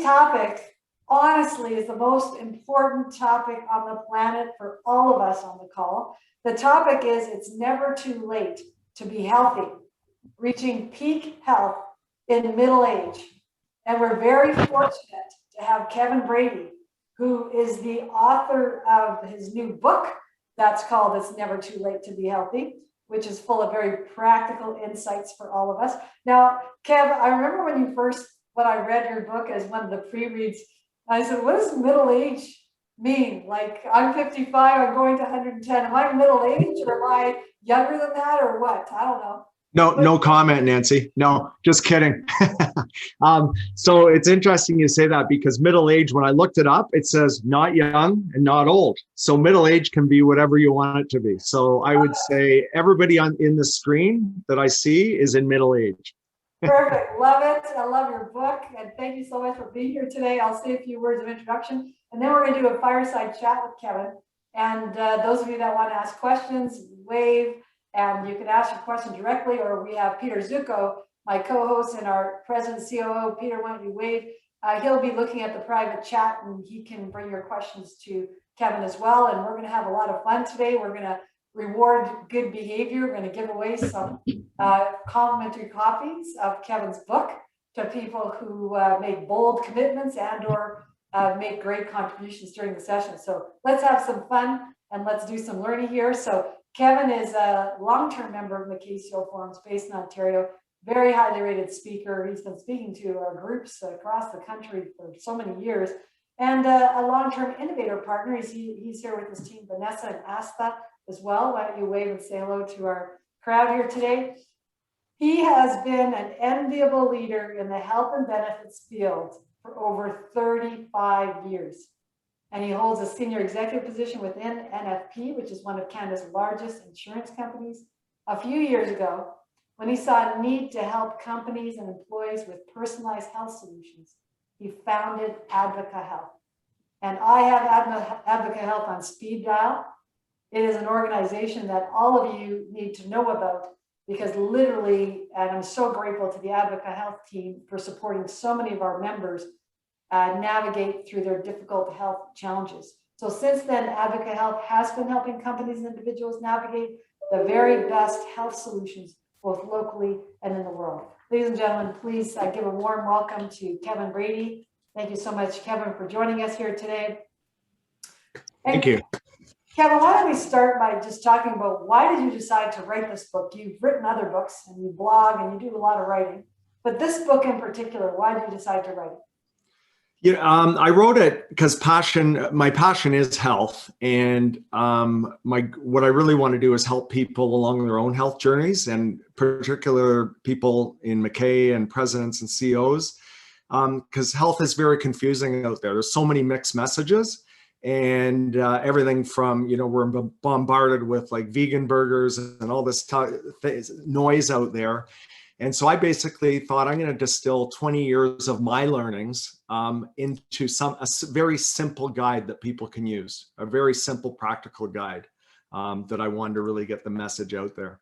topic, honestly, is the most important topic on the planet for all of us on the call. The topic is it's never too late to be healthy, reaching peak health in middle age. And we're very fortunate to have Kevin Brady, who is the author of his new book that's called It's Never Too Late to Be Healthy, which is full of very practical insights for all of us. Now, Kev, I remember when I read your book as one of the pre-reads, I said, what does middle age mean? Like, I'm 55, I'm going to 110. Am I middle age, or am I younger than that, or what? I don't know. No comment, Nancy. No, just kidding. So it's interesting you say that, because middle age, when I looked it up, it says not young and not old. So middle age can be whatever you want it to be. So I would say everybody in the screen that I see is in middle age. Perfect. Love it. I love your book. And thank you so much for being here today. I'll say a few words of introduction, and then we're going to do a fireside chat with Kevin. And those of you that want to ask questions, wave, and you can ask your question directly, or we have Peter Zucco, my co-host and our president and COO. Peter, why don't you wave? He'll be looking at the private chat, and he can bring your questions to Kevin as well. And we're going to have a lot of fun today. We're going to reward good behavior. We're going to give away some complimentary copies of Kevin's book to people who make bold commitments and or make great contributions during the session. So let's have some fun and let's do some learning here. So Kevin is a long-term member of Mackay Forums based in Ontario, very highly rated speaker. He's been speaking to our groups across the country for so many years, and a long-term innovator partner. He's here with his team, Vanessa and Asta, as well. Why don't you wave and say hello to our crowd here today? He has been an enviable leader in the health and benefits field for over 35 years. And he holds a senior executive position within NFP, which is one of Canada's largest insurance companies. A few years ago, when he saw a need to help companies and employees with personalized health solutions, he founded Advica Health. And I have Advica Health on speed dial. It is an organization that all of you need to know about, because literally, and I'm so grateful to the Advica Health team for supporting so many of our members navigate through their difficult health challenges. So since then, Advica Health has been helping companies and individuals navigate the very best health solutions, both locally and in the world. Ladies and gentlemen, please give a warm welcome to Kevin Brady. Thank you so much, Kevin, for joining us here today. Thank you. Kevin, why don't we start by just talking about, why did you decide to write this book? You've written other books and you blog and you do a lot of writing, but this book in particular, why did you decide to write it? Yeah, I wrote it because my passion is health, and what I really want to do is help people along their own health journeys, and particular people in Mackay and presidents and CEOs, because health is very confusing out there. There's so many mixed messages, and everything from, we're bombarded with like vegan burgers and all this noise out there. And so I basically thought, I'm going to distill 20 years of my learnings into a very simple guide that people can use, a very simple, practical guide that I wanted to really get the message out there.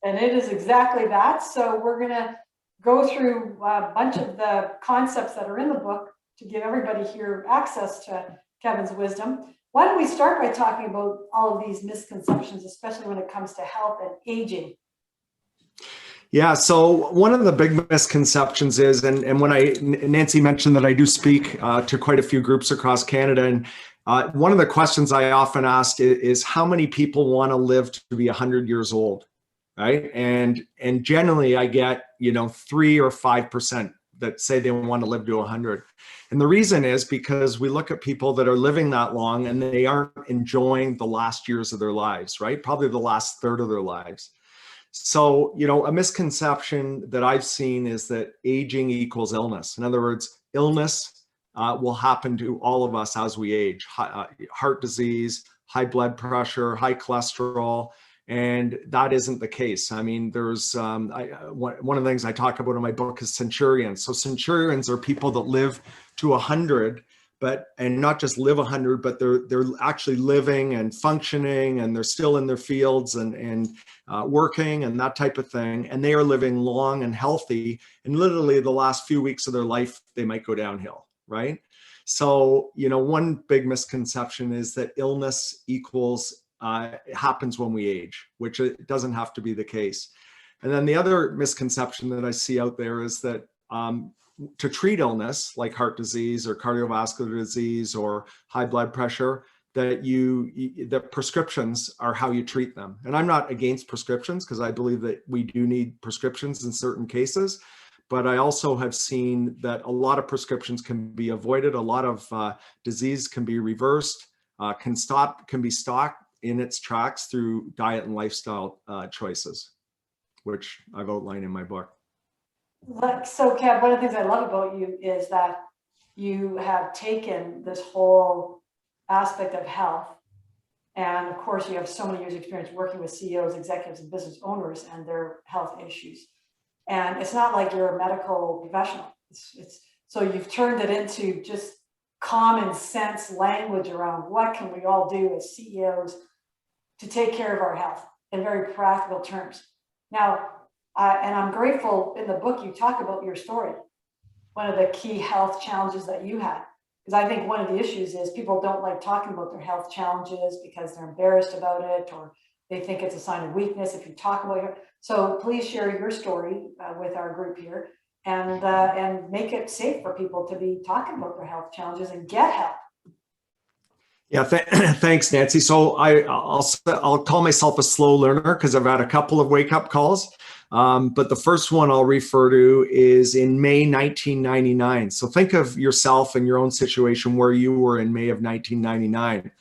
And it is exactly that. So we're going to go through a bunch of the concepts that are in the book to give everybody here access to Kevin's wisdom. Why don't we start by talking about all of these misconceptions, especially when it comes to health and aging? Yeah, so one of the big misconceptions is, and when Nancy mentioned that I do speak to quite a few groups across Canada, and one of the questions I often ask is how many people want to live to be 100 years old, right? And generally I get 3 or 5% that say they want to live to 100. And the reason is because we look at people that are living that long and they aren't enjoying the last years of their lives, right? Probably the last third of their lives. So, a misconception that I've seen is that aging equals illness. In other words, illness will happen to all of us as we age. Heart disease, high blood pressure, high cholesterol, and that isn't the case. I mean, there's one of the things I talk about in my book is centurions. So centurions are people that live to 100, and not just live 100, but they're actually living and functioning, and they're still in their fields and working and that type of thing. And they are living long and healthy. And literally the last few weeks of their life, they might go downhill, right? So, one big misconception is that illness equals happens when we age, which it doesn't have to be the case. And then the other misconception that I see out there is that to treat illness like heart disease or cardiovascular disease or high blood pressure, that prescriptions are how you treat them. And I'm not against prescriptions, because I believe that we do need prescriptions in certain cases. But I also have seen that a lot of prescriptions can be avoided. A lot of disease can be reversed, can be stopped in its tracks through diet and lifestyle choices, which I've outlined in my book. So, Kev, one of the things I love about you is that you have taken this whole aspect of health. And of course, you have so many years of experience working with CEOs, executives, and business owners and their health issues. And it's not like you're a medical professional. So you've turned it into just common sense language around what can we all do as CEOs to take care of our health in very practical terms. Now, and I'm grateful in the book you talk about your story, one of the key health challenges that you had. Because I think one of the issues is people don't like talking about their health challenges because they're embarrassed about it, or they think it's a sign of weakness if you talk about it. So please share your story with our group here, and make it safe for people to be talking about their health challenges and get help. Yeah, thanks, Nancy. So I'll call myself a slow learner because I've had a couple of wake-up calls. But the first one I'll refer to is in May 1999. So think of yourself and your own situation where you were in May of 1999.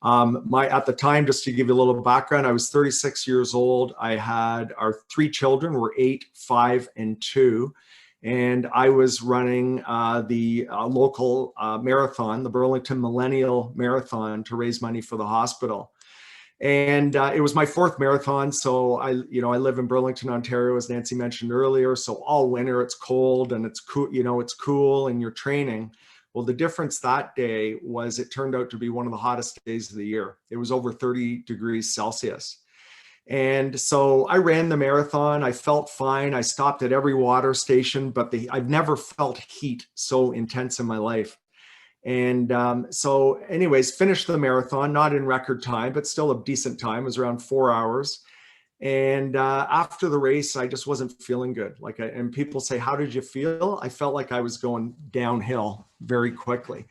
At the time, just to give you a little background, I was 36 years old. I had our 3 children were 8, 5, and 2. And I was running the local marathon, the Burlington Millennial Marathon, to raise money for the hospital. And it was my 4th marathon. So I live in Burlington, Ontario, as Nancy mentioned earlier. So all winter it's cold and it's cool, it's cool and you're training. Well, the difference that day was it turned out to be one of the hottest days of the year. It was over 30 degrees Celsius. And so I ran the marathon. I felt fine. I stopped at every water station, but I've never felt heat so intense in my life. And so anyways, finished the marathon, not in record time, but still a decent time. It was around 4 hours. And after the race, I just wasn't feeling good. And people say, how did you feel? I felt like I was going downhill very quickly.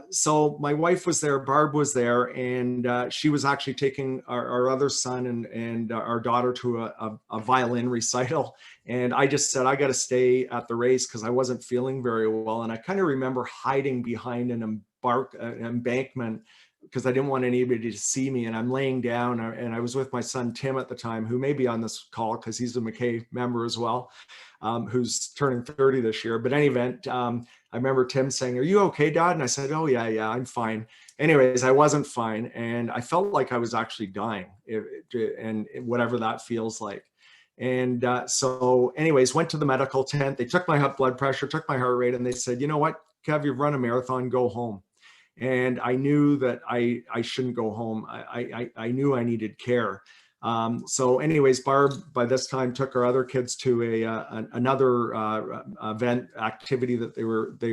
So my wife was there, Barb was there, and she was actually taking our other son and our daughter to a violin recital. And I just said, I got to stay at the race because I wasn't feeling very well. And I kind of remember hiding behind an embankment because I didn't want anybody to see me. And I'm laying down, and I was with my son, Tim, at the time, who may be on this call because he's a Mackay member as well, who's turning 30 this year. But in any event, I remember Tim saying, "Are you okay, Dad?" And I said, "Oh, yeah, I'm fine." Anyways, I wasn't fine. And I felt like I was actually dying, and whatever that feels like. And so anyways, went to the medical tent. They took my blood pressure, took my heart rate, and they said, "You know what, Kev, you've run a marathon, go home." And I knew that I shouldn't go home. I knew I needed care. So anyways, Barb by this time took our other kids to another event activity that they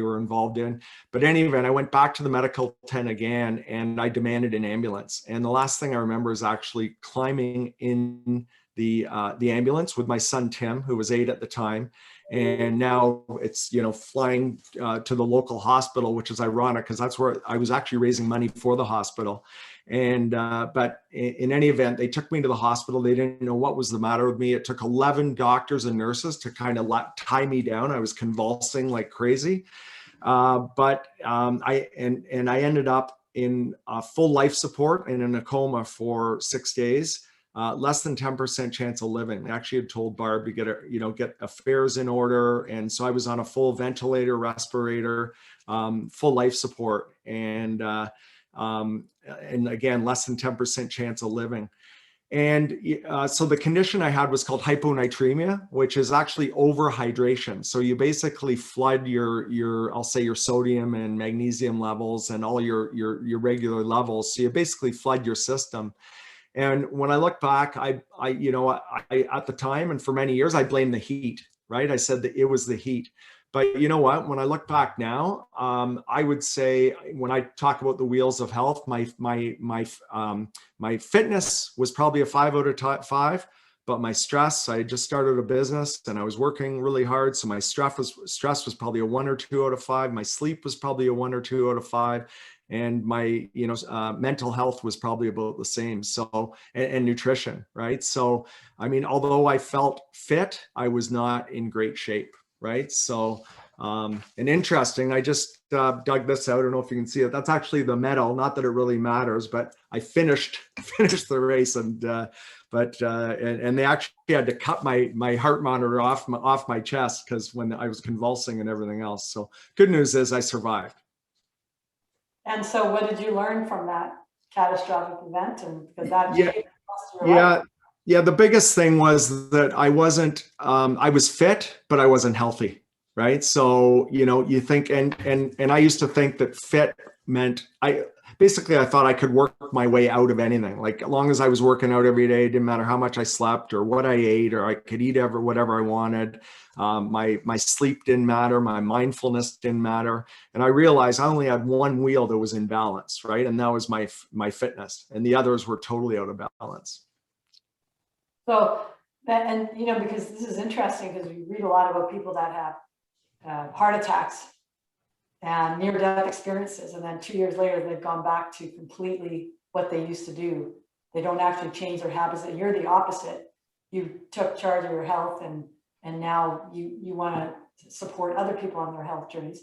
were involved in. But in any event, I went back to the medical tent again, and I demanded an ambulance. And the last thing I remember is actually climbing in the ambulance with my son Tim, who was 8 at the time. And now it's, flying to the local hospital, which is ironic because that's where I was actually raising money for the hospital. And but in any event, they took me to the hospital. They didn't know what was the matter with me. It took 11 doctors and nurses to kind of tie me down. I was convulsing like crazy. But I ended up in full life support and in a coma for 6 days. Less than 10% chance of living. They actually had told Barb to get affairs in order. And so I was on a full ventilator, respirator, full life support. And again, less than 10% chance of living. And so the condition I had was called hyponatremia, which is actually overhydration. So you basically flood I'll say your sodium and magnesium levels and all your regular levels. So you basically flood your system. And when I look back, I at the time and for many years, I blamed the heat, right? I said that it was the heat. But you know what? When I look back now, I would say when I talk about the wheels of health, my fitness was probably a 5 out of 5. But my stress, I just started a business and I was working really hard. So my stress was probably a 1 or 2 out of 5. My sleep was probably a 1 or 2 out of 5. And my, mental health was probably about the same. So, and nutrition, right? So, I mean, although I felt fit, I was not in great shape, right? So, and interesting, I just dug this out. I don't know if you can see it. That's actually the medal. Not that it really matters, but I finished the race, and they actually had to cut my heart monitor off my chest because when I was convulsing and everything else. So good news is I survived. And so what did you learn from that catastrophic event? And because that Yeah, shaped your life? yeah. The biggest thing was that I wasn't. I was fit, but I wasn't healthy. Right. So you think, and I used to think that fit meant I thought I could work my way out of anything. Like as long as I was working out every day, it didn't matter how much I slept or what I ate, or I could eat whatever I wanted. My sleep didn't matter. My mindfulness didn't matter. And I realized I only had one wheel that was in balance, right? And that was my fitness, and the others were totally out of balance. So, and because this is interesting, because we read a lot about people that have heart attacks and near-death experiences, and then 2 years later they've gone back to completely what they used to do. They don't actually change their habits. And you're the opposite. You took charge of your health, and now you want to support other people on their health journeys.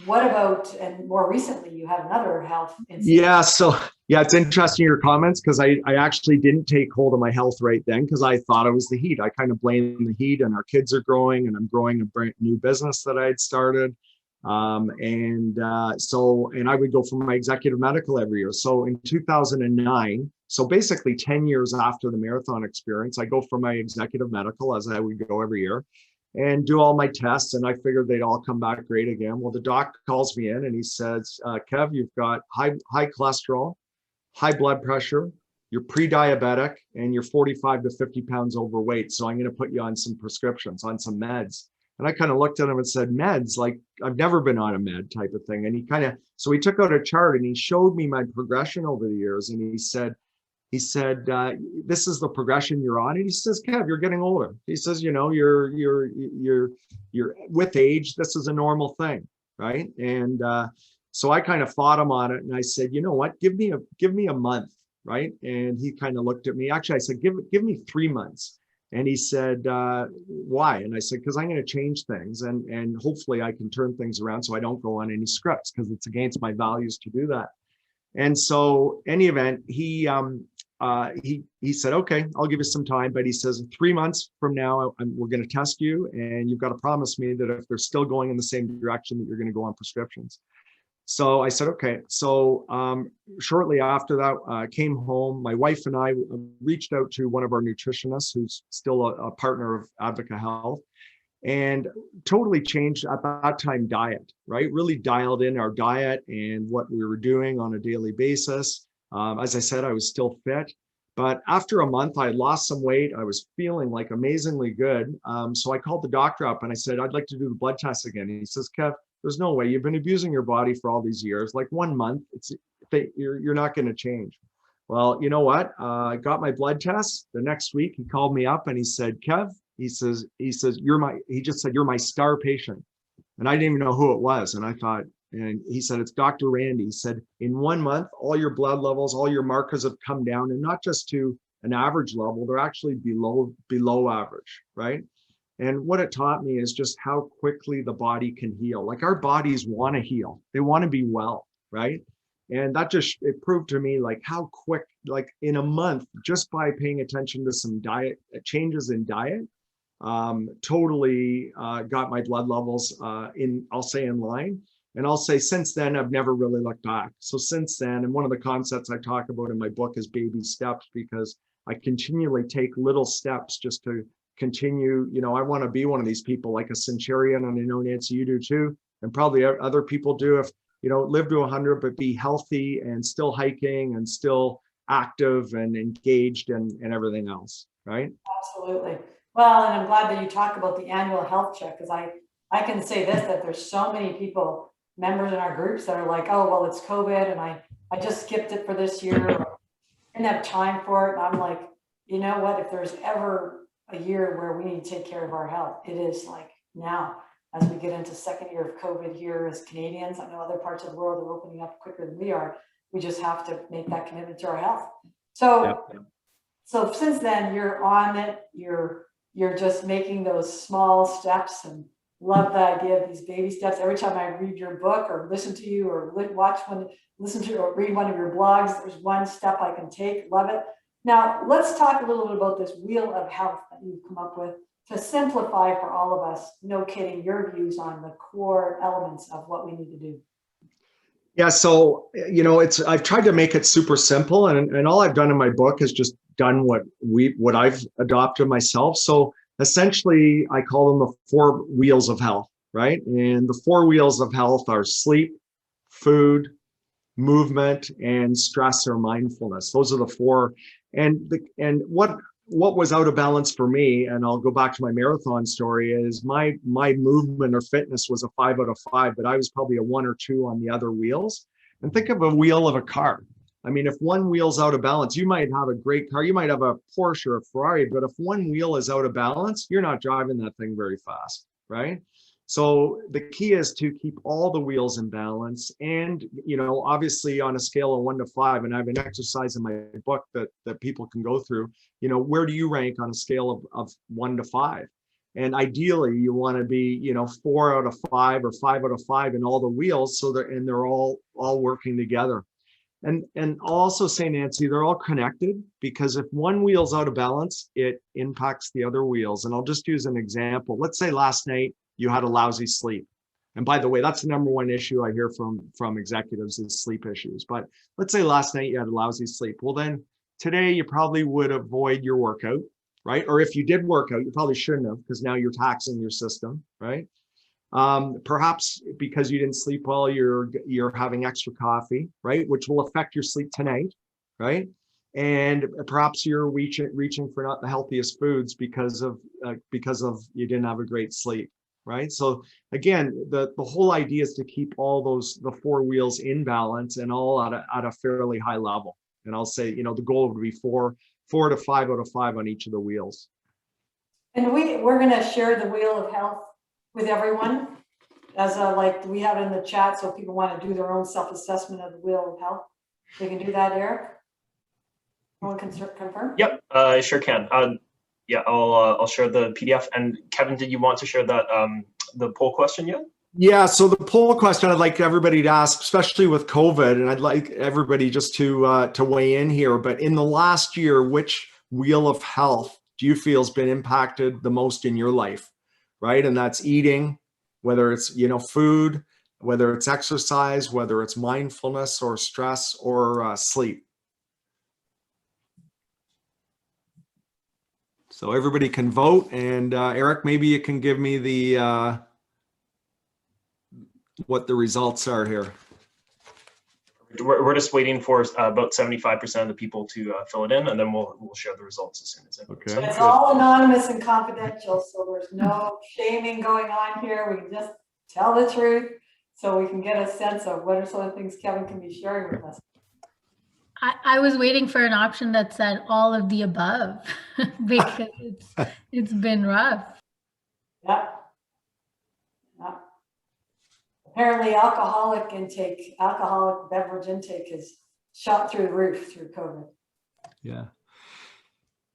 What about, and more recently, you had another health incident? Yeah, so it's interesting your comments, because I actually didn't take hold of my health right then, because I thought it was the heat. I kind of blamed the heat, and our kids are growing, and I'm growing a brand new business that I had started. And I would go for my executive medical every year. So in 2009, so basically 10 years after the marathon experience, I go for my executive medical, as I would go every year, and do all my tests. And I figured they'd all come back great again. Well, the doc calls me in and he says, Kev, you've got high cholesterol, high blood pressure, you're pre-diabetic, and you're 45 to 50 pounds overweight. So I'm going to put you on some prescriptions, on some meds. And I kind of looked at him and said, meds? Like, I've never been on a med type of thing. And so he took out a chart and he showed me my progression over the years. And he said, this is the progression you're on. And he says, Kev, you're getting older. He says, you're with age, this is a normal thing, right? And so I kind of fought him on it, and I said, you know what, give me a month, right? And he kind of looked at me. Actually, I said, give me 3 months. And he said, why? And I said, because I'm going to change things, and hopefully I can turn things around so I don't go on any scripts, because it's against my values to do that. And so, any event, he said, okay, I'll give you some time. But he says, 3 months from now, we're going to test you, and you've got to promise me that if they're still going in the same direction, that you're going to go on prescriptions. So I said, okay. So shortly after that, came home. My wife and I reached out to one of our nutritionists, who's still a partner of Advica Health, and totally changed at that time diet, right? Really dialed in our diet and what we were doing on a daily basis. As I said, I was still fit, but after a month, I had lost some weight. I was feeling like amazingly good. So I called the doctor up and I said, I'd like to do the blood test again. And he says, Kev, there's no way. You've been abusing your body for all these years. Like 1 month, you're not going to change. Well, you know what? I got my blood test. The next week, he called me up and he said, Kev, he says, he just said, you're my star patient. And I didn't even know who it was. And I thought, and he said, it's Dr. Randy. He said, in 1 month, all your blood levels, all your markers have come down, and not just to an average level, they're actually below average, right? And what it taught me is just how quickly the body can heal. Like, our bodies want to heal. They want to be well, right? And that it proved to me like how quick, like in a month, just by paying attention to some diet changes in diet, totally got my blood levels I'll say in line. And I'll say since then, I've never really looked back. So since then, and one of the concepts I talk about in my book is baby steps, because I continually take little steps just to continue. I want to be one of these people like a centurion, and I know, Nancy, you do too, and probably other people do. If live to 100, but be healthy and still hiking and still active and engaged and everything else, right? Absolutely. Well, and I'm glad that you talk about the annual health check, because I can say this, that there's so many people, members in our groups that are like, oh, well, it's COVID and I just skipped it for this year. Or didn't have time for it. And I'm like, you know what, if there's ever a year where we need to take care of our health, it is like now, as we get into second year of COVID here as Canadians. I know other parts of the world are opening up quicker than we are. We just have to make that commitment to our health. So, so since then you're on it, you're just making those small steps, and love the idea of these baby steps. Every time I read your book or listen to you or listen to or read one of your blogs, there's one step I can take. Love it. Now, let's talk a little bit about this wheel of health that you've come up with to simplify for all of us, no kidding, your views on the core elements of what we need to do. Yeah, so I've tried to make it super simple, and all I've done in my book is just done what I've adopted myself. So essentially, I call them the 4 wheels of health, right? And the 4 wheels of health are sleep, food, movement, and stress or mindfulness. Those are the 4. And what was out of balance for me, and I'll go back to my marathon story, is my movement or fitness was a 5 out of 5, but I was probably a 1 or 2 on the other wheels. And think of a wheel of a car. I mean, if one wheel's out of balance, you might have a great car, you might have a Porsche or a Ferrari, but if one wheel is out of balance, you're not driving that thing very fast, right? So the key is to keep all the wheels in balance. And, obviously on a scale of 1 to 5, and I have an exercise in my book that people can go through, where do you rank on a scale of 1 to 5? And ideally you want to be, 4 out of 5 or 5 out of 5 in all the wheels. So they're all working together. And I'll also say, Nancy, they're all connected, because if one wheel's out of balance, it impacts the other wheels. And I'll just use an example. Let's say last night you had a lousy sleep. And by the way, that's the number one issue I hear from executives is sleep issues. But let's say last night you had a lousy sleep. Well, then today you probably would avoid your workout, right? Or if you did work out, you probably shouldn't have, because now you're taxing your system, right? Perhaps because you didn't sleep well, you're having extra coffee, right? Which will affect your sleep tonight, right? And perhaps you're reaching for not the healthiest foods because of you didn't have a great sleep, right? So again, the whole idea is to keep all the 4 wheels in balance and all at a fairly high level. And I'll say, the goal would be 4 to 5 out of 5 on each of the wheels. And we're going to share the wheel of health with everyone as we have it in the chat, so people want to do their own self-assessment of the wheel of health. They can do that, Eric. Someone can confirm? Yep, I sure can. Yeah, I'll share the PDF. And Kevin, did you want to share that the poll question yet? Yeah, so the poll question I'd like everybody to ask, especially with COVID, and I'd like everybody just to weigh in here. But in the last year, which wheel of health do you feel has been impacted the most in your life, right? And that's eating, whether it's food, whether it's exercise, whether it's mindfulness or stress or sleep. So everybody can vote, and Eric, maybe you can give me the what the results are here. We're just waiting for about 75% of the people to fill it in, and then we'll share the results as soon as it. Okay. So it's all anonymous and confidential, so there's no shaming going on here. We can just tell the truth, so we can get a sense of what are some of the things Kevin can be sharing with us. I was waiting for an option that said all of the above because it's been rough. Yeah. Apparently alcoholic beverage intake has shot through the roof through COVID. Yeah.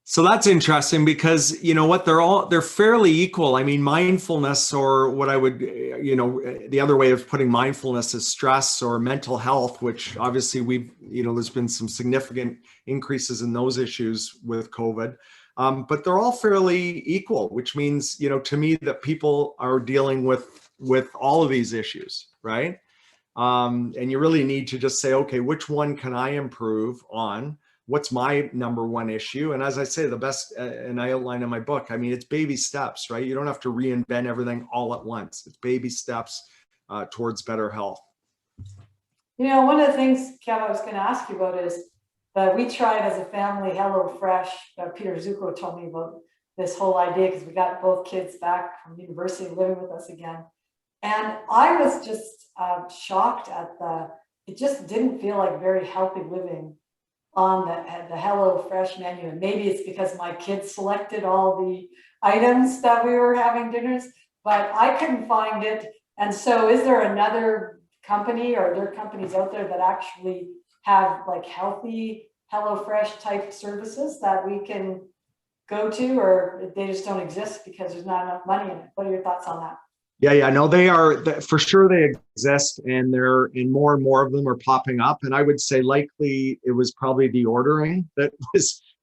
So that's interesting because they're fairly equal. I mean, mindfulness, or what I would, the other way of putting mindfulness is stress or mental health, which obviously there's been some significant increases in those issues with COVID. But they're all fairly equal, which means, to me, that people are dealing with all of these issues, right? And you really need to just say, okay, which one can I improve on? What's my number one issue? And as I say, the best, and I outline in my book, I mean, it's baby steps, right? You don't have to reinvent everything all at once. It's baby steps towards better health. One of the things, Kev, I was going to ask you about is that we tried as a family HelloFresh, Peter Zuko told me about this whole idea, because we got both kids back from university living with us again. And I was just shocked at it just didn't feel like very healthy living on the Hello Fresh menu. And maybe it's because my kids selected all the items that we were having dinners, but I couldn't find it. And so is there another company, or are there companies out there that actually have like healthy HelloFresh type services that we can go to, or they just don't exist because there's not enough money in it? What are your thoughts on that? Yeah, no, they are for sure. They exist, and more and more of them are popping up. And I would say likely it was probably the ordering that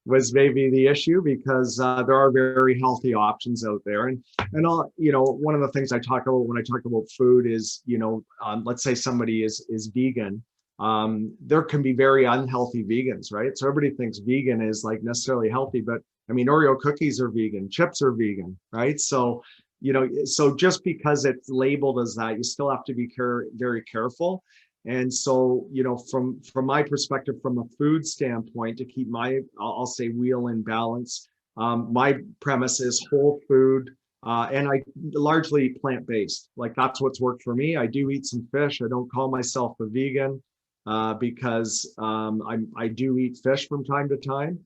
was maybe the issue, because there are very healthy options out there. And all, one of the things I talk about when I talk about food is, let's say somebody is vegan. There can be very unhealthy vegans, right? So everybody thinks vegan is like necessarily healthy, but I mean, Oreo cookies are vegan, chips are vegan, right? So, so just because it's labeled as that, you still have to be very careful. And so, from my perspective, from a food standpoint, to keep I'll say wheel in balance, my premise is whole food, and I largely plant-based. Like that's what's worked for me. I do eat some fish. I don't call myself a vegan because I do eat fish from time to time.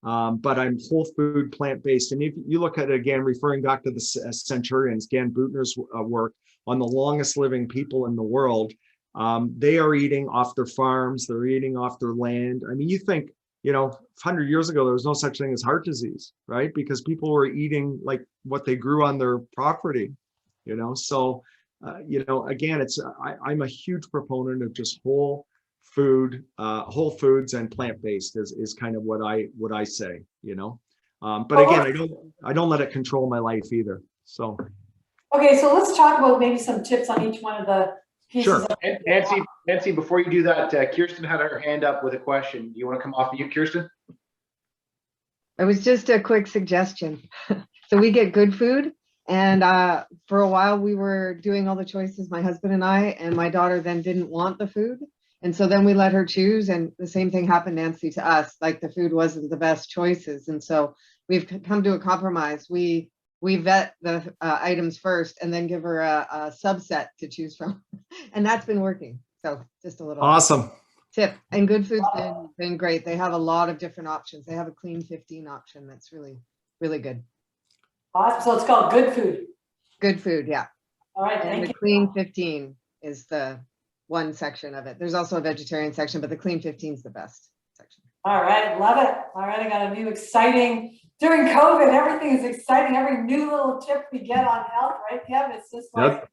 But I'm whole food, plant-based. And if you look at it again, referring back to the centurions, Dan Buettner's work on the longest living people in the world, they are eating off their farms, they're eating off their land. I mean, you think, 100 years ago, there was no such thing as heart disease, right? Because people were eating like what they grew on their property, So, again, I'm a huge proponent of just whole foods and plant-based is kind of what I say, but again, I don't let it control my life either. So okay, so let's talk about maybe some tips on each one of the pieces. Sure. Nancy, before you do that, Kirsten had her hand up with a question. Do you want to come off mute, Kirsten? It was just a quick suggestion. So we get good food, and for a while we were doing all the choices, my husband and I, and my daughter then didn't want the food. And so then we let her choose, and the same thing happened, Nancy, to us. Like the food wasn't the best choices. And so we've come to a compromise. We vet the items first and then give her a subset to choose from. And that's been working. So just a little awesome tip. And Good Food's been great. They have a lot of different options. They have a clean 15 option that's really, really good. Awesome. So it's called Good Food. Good Food, yeah. All right, and the clean 15 is the one section of it. There's also a vegetarian section, but the clean 15 is the best section. All right, love it. All right, I got a new exciting, during COVID, everything is exciting. Every new little tip we get on health, right, Kevin? It's just like,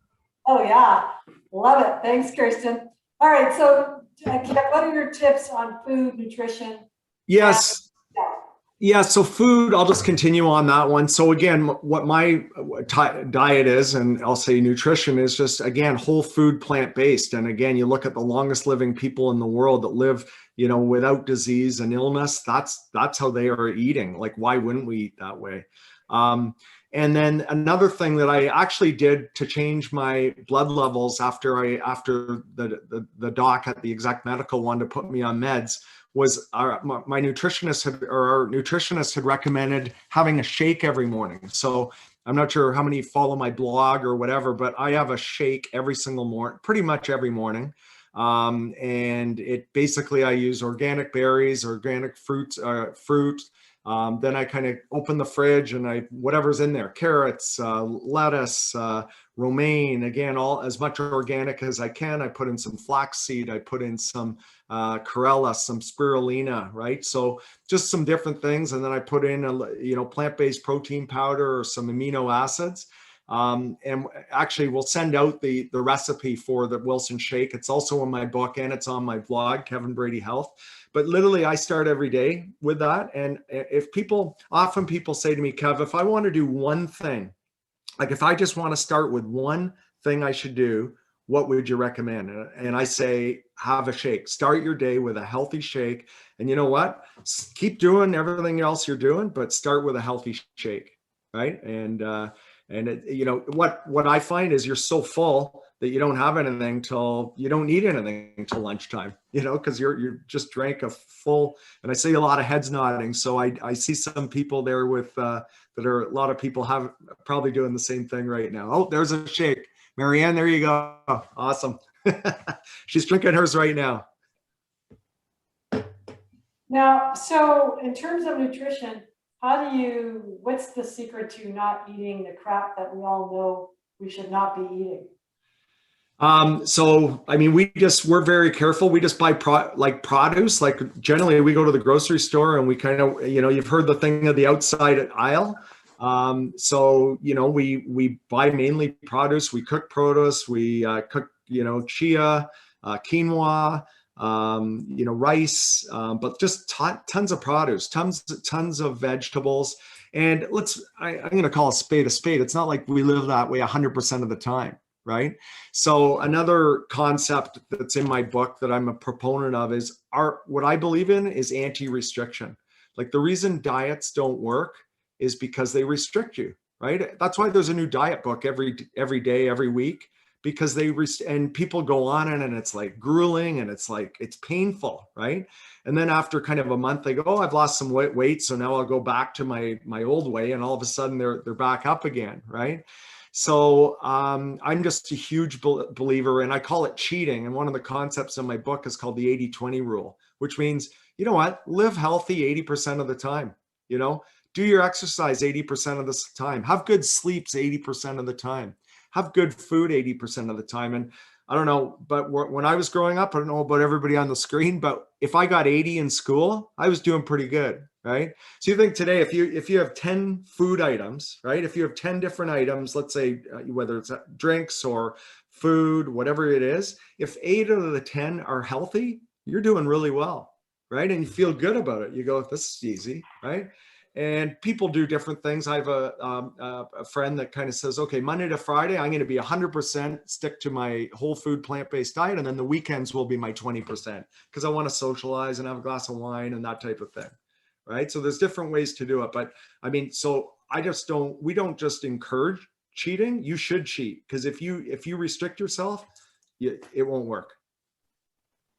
oh yeah, love it. Thanks, Kirsten. All right, so Kev, what are your tips on food, nutrition? Yes. Yeah, so food, I'll just continue on that one. So again, what my diet is, and I'll say nutrition, is just, again, whole food, plant-based. And again, you look at the longest living people in the world that live, without disease and illness, that's how they are eating. Like, why wouldn't we eat that way? And then another thing that I actually did to change my blood levels after the doc at the Exec Medical wanted to put me on meds was our nutritionist had recommended having a shake every morning. So I'm not sure how many follow my blog or whatever, but I have a shake every single morning, pretty much every morning. And it basically, I use organic berries, organic fruit. Then I kind of open the fridge and whatever's in there, carrots, lettuce, romaine, again, all as much organic as I can. I put in some flaxseed, I put in some chlorella, some spirulina, right? So just some different things. And then I put in plant-based protein powder or some amino acids. And actually we'll send out the recipe for the Wilson shake. It's also in my book and it's on my blog, Kevin Brady Health. But literally I start every day with that. And often people say to me, Kev, if I want to do one thing, like if I just want to start with one thing I should do, what would you recommend? And I say, have a shake. Start your day with a healthy shake. And you know what? Keep doing everything else you're doing, but start with a healthy shake, right? And what I find is you're so full that you don't have anything till you don't need anything until lunchtime, because you're just drank a full, and I see a lot of heads nodding. So I see some people there with, that are, a lot of people have probably doing the same thing right now. Oh, there's a shake. Marianne, there you go. Awesome. She's drinking hers right now. Now, so in terms of nutrition, what's the secret to not eating the crap that we all know we should not be eating? So, I mean, we're very careful. We just buy produce. Like generally we go to the grocery store and we kind of, you've heard the thing of the outside aisle. So, we buy mainly produce. We cook produce. We cook, chia, quinoa, rice, but just tons of produce, tons of vegetables. And I'm going to call a spade a spade. It's not like we live that way 100% of the time, right? So another concept that's in my book that I'm a proponent of is what I believe in is anti-restriction. Like the reason diets don't work is because they restrict you, right? That's why there's a new diet book every day, every week, because and people go on it and it's like grueling and it's painful, right? And then after kind of a month, they go, oh, I've lost some weight, so now I'll go back to my old way, and all of a sudden they're back up again, right? So I'm just a huge believer, and I call it cheating. And one of the concepts in my book is called the 80-20 rule, which means, you know what, live healthy 80% of the time, do your exercise 80% of the time, have good sleeps 80% of the time, have good food 80% of the time. And I don't know, but when I was growing up, I don't know about everybody on the screen, but if I got 80 in school, I was doing pretty good, right? So you think today, if you have 10 food items, right? If you have 10 different items, let's say whether it's drinks or food, whatever it is, if 8 out of the 10 are healthy, you're doing really well, right? And you feel good about it. You go, this is easy, right? And people do different things. I have a friend that kind of says, okay, Monday to Friday, I'm going to be 100% stick to my whole food plant-based diet. And then the weekends will be my 20% because I want to socialize and have a glass of wine and that type of thing. Right. So there's different ways to do it. But I mean, so we don't just encourage cheating. You should cheat, because if you restrict yourself, it won't work.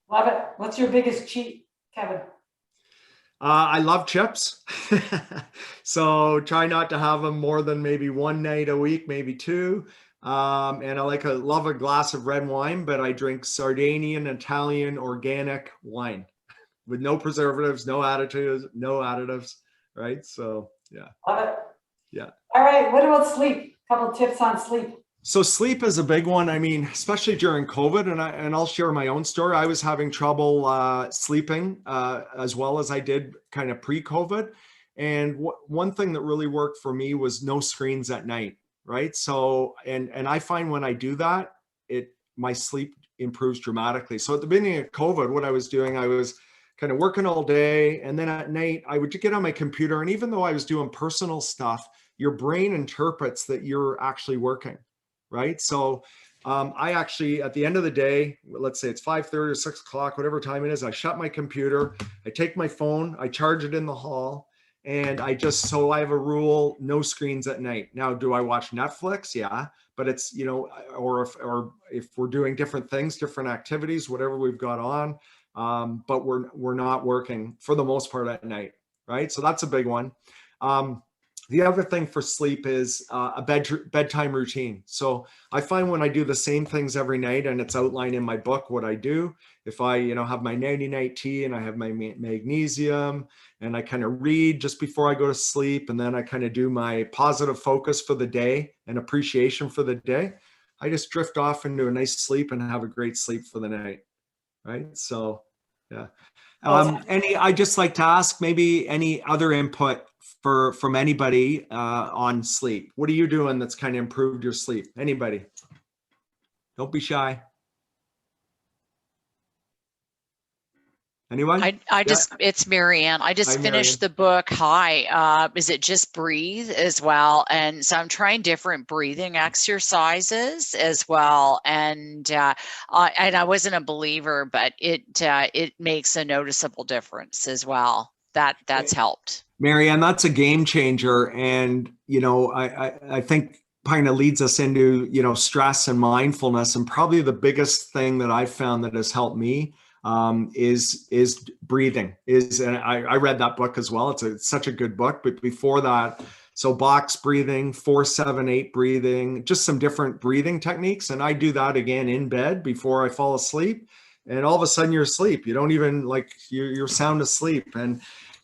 Love it. What's your biggest cheat, Kevin? I love chips. So try not to have them more than maybe one night a week, maybe two. And I love a glass of red wine, but I drink Sardinian, Italian, organic wine with no preservatives, no additives, right? So yeah. Love it. Yeah. All right. What about sleep? A couple tips on sleep. So sleep is a big one. I mean, especially during COVID, and I'll share my own story. I was having trouble sleeping as well as I did kind of pre-COVID. And one thing that really worked for me was no screens at night, right? So, and I find when I do that, my sleep improves dramatically. So at the beginning of COVID, what I was doing, I was kind of working all day, and then at night I would get on my computer, and even though I was doing personal stuff, your brain interprets that you're actually working. Right. So I actually, at the end of the day, let's say it's 5:30 or 6 o'clock, whatever time it is, I shut my computer, I take my phone, I charge it in the hall, and I have a rule, no screens at night. Now, do I watch Netflix? Yeah, but it's, or if we're doing different things, different activities, whatever we've got on, but we're not working for the most part at night. Right. So that's a big one. The other thing for sleep is a bedtime routine. So I find when I do the same things every night, and it's outlined in my book what I do, if I have my nighty-night tea and I have my magnesium and I kind of read just before I go to sleep, and then I kind of do my positive focus for the day and appreciation for the day, I just drift off into a nice sleep and have a great sleep for the night. Right. So, yeah. I'd just like to ask maybe any other input from anybody on sleep. What are you doing that's kind of improved your sleep? Anybody? Don't be shy. Anyone? It's Marianne. I just Hi, finished the book. Hi. Is it Just Breathe as well? And so I'm trying different breathing exercises as well. And I wasn't a believer, but it makes a noticeable difference as well. That's helped. Marianne, that's a game changer. And, I think kind of leads us into, stress and mindfulness. And probably the biggest thing that I've found that has helped me is breathing. And I read that book as well. It's such a good book. But before that, so box breathing, 4-7-8 breathing, just some different breathing techniques. And I do that again in bed before I fall asleep. And all of a sudden you're asleep. You don't even you're sound asleep.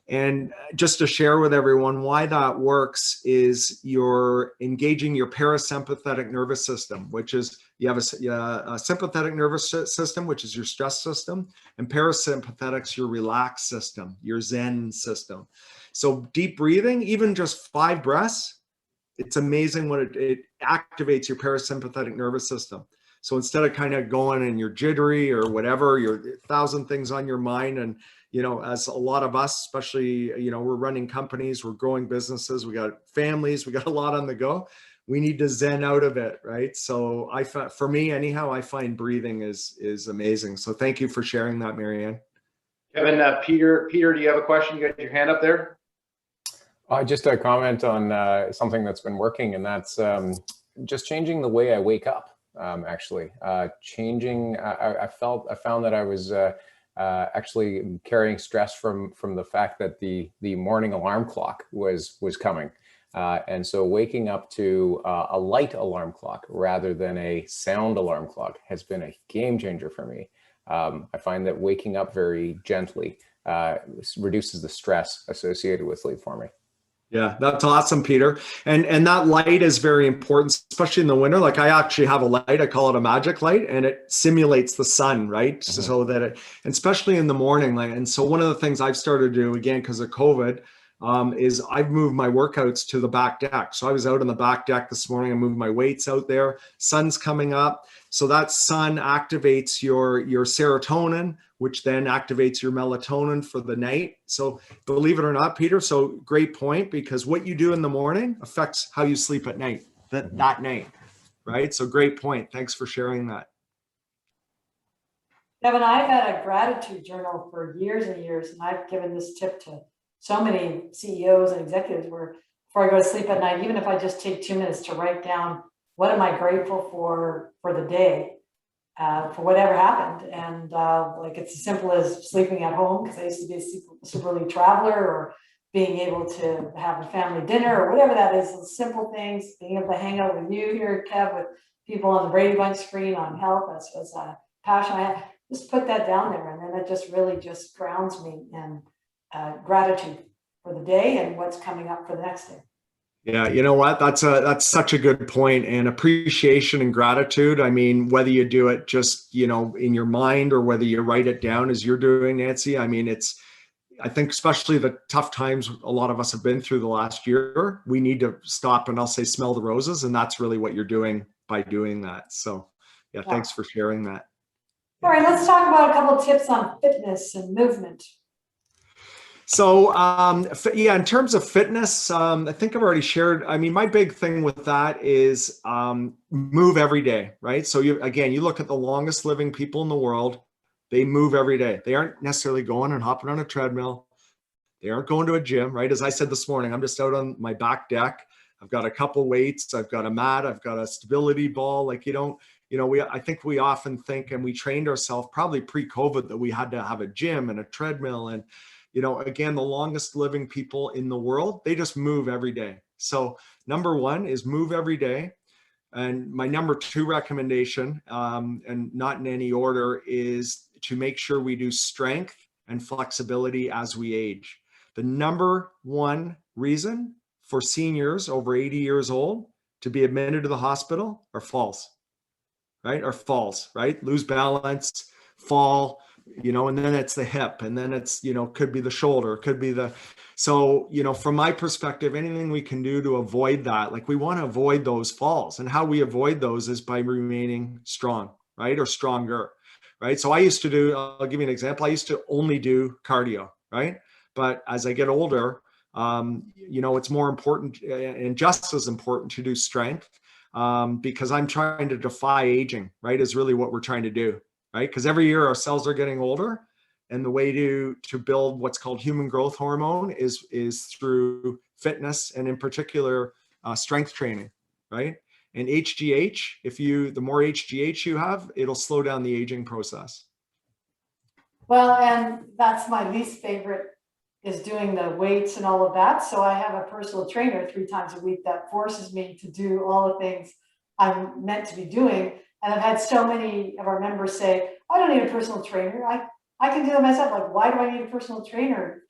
And just to share with everyone why that works is you're engaging your parasympathetic nervous system, which is you have a sympathetic nervous system, which is your stress system, and parasympathetic's your relaxed system, your Zen system. So deep breathing, even just 5 breaths, it's amazing what it activates your parasympathetic nervous system. So instead of kind of going and you're jittery or whatever, you're 1,000 things on your mind. And, as a lot of us, especially, we're running companies, we're growing businesses, we got families, we got a lot on the go. We need to Zen out of it, right? So for me, anyhow, I find breathing is amazing. So thank you for sharing that, Marianne. Kevin, Peter, do you have a question? You got your hand up there? Just a comment on something that's been working, and that's just changing the way I wake up. Actually, I found that I was actually carrying stress from the fact that the morning alarm clock was coming, and so waking up to a light alarm clock rather than a sound alarm clock has been a game changer for me. I find that waking up very gently reduces the stress associated with sleep for me. Yeah, that's awesome, Peter. And that light is very important, especially in the winter. Like I actually have a light, I call it a magic light, and it simulates the sun, right? Mm-hmm. So that and especially in the morning. And so one of the things I've started to do, again, because of COVID, is I've moved my workouts to the back deck. So I was out on the back deck this morning. I moved my weights out there. Sun's coming up. So that sun activates your serotonin, which then activates your melatonin for the night. So believe it or not, Peter, so great point, because what you do in the morning affects how you sleep at night, that night, right? So great point. Thanks for sharing that. Kevin, I've had a gratitude journal for years and years, and I've given this tip to so many CEOs and executives where before I go to sleep at night, even if I just take 2 minutes to write down what am I grateful for the day, for whatever happened. And it's as simple as sleeping at home, because I used to be a super elite traveler, or being able to have a family dinner, or whatever that is, those simple things, being able to hang out with you here, Kev, with people on the Brady Bunch screen on health. That was a passion I had. Just put that down there, and then it just really just grounds me in gratitude for the day and what's coming up for the next day. Yeah, you know what? That's such a good point. And appreciation and gratitude. I mean, whether you do it just, in your mind, or whether you write it down as you're doing, Nancy. I mean, I think especially the tough times a lot of us have been through the last year, we need to stop and I'll say smell the roses. And that's really what you're doing by doing that. So yeah, thanks for sharing that. All right, let's talk about a couple of tips on fitness and movement. So in terms of fitness, I think I've already shared. I mean, my big thing with that is move every day, right? So you look at the longest living people in the world, they move every day. They aren't necessarily going and hopping on a treadmill. They aren't going to a gym, right? As I said this morning, I'm just out on my back deck. I've got a couple weights, I've got a mat, I've got a stability ball. I think we often think, and we trained ourselves probably pre-COVID, that we had to have a gym and a treadmill. And again, the longest living people in the world, they just move every day. So number one is move every day. And my number 2 recommendation, and not in any order, is to make sure we do strength and flexibility as we age. The number 1 reason for seniors over 80 years old to be admitted to the hospital are falls, right? Lose balance, fall, and then it's the hip, and then it's, could be the shoulder, could be so, from my perspective, anything we can do to avoid that, we want to avoid those falls, and how we avoid those is by remaining strong, right? Or stronger, right? So I'll give you an example. I used to only do cardio, right? But as I get older, it's more important and just as important to do strength, because I'm trying to defy aging, right? Is really what we're trying to do. Right? Because every year our cells are getting older, and the way to build what's called human growth hormone is through fitness, and in particular strength training, right? And HGH, the more HGH you have, it'll slow down the aging process. Well, and that's my least favorite, is doing the weights and all of that. So I have a personal trainer 3 times a week that forces me to do all the things I'm meant to be doing. And I've had so many of our members say, I don't need a personal trainer. I can do it myself. Like, why do I need a personal trainer?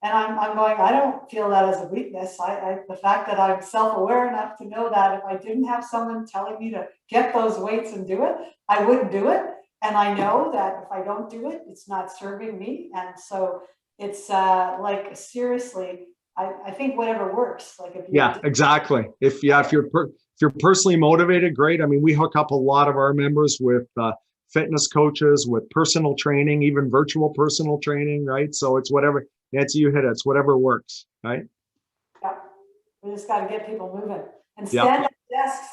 And I'm going, I don't feel that as a weakness. The fact that I'm self-aware enough to know that if I didn't have someone telling me to get those weights and do it, I wouldn't do it. And I know that if I don't do it, it's not serving me. And so it's like, seriously, I think whatever works. Like, if Yeah, exactly. If you're personally motivated, great. I mean, we hook up a lot of our members with fitness coaches, with personal training, even virtual personal training, right? So it's whatever, Nancy, you hit it. It's whatever works, right? Yeah, we just got to get people moving. And Yeah. stand-up desks.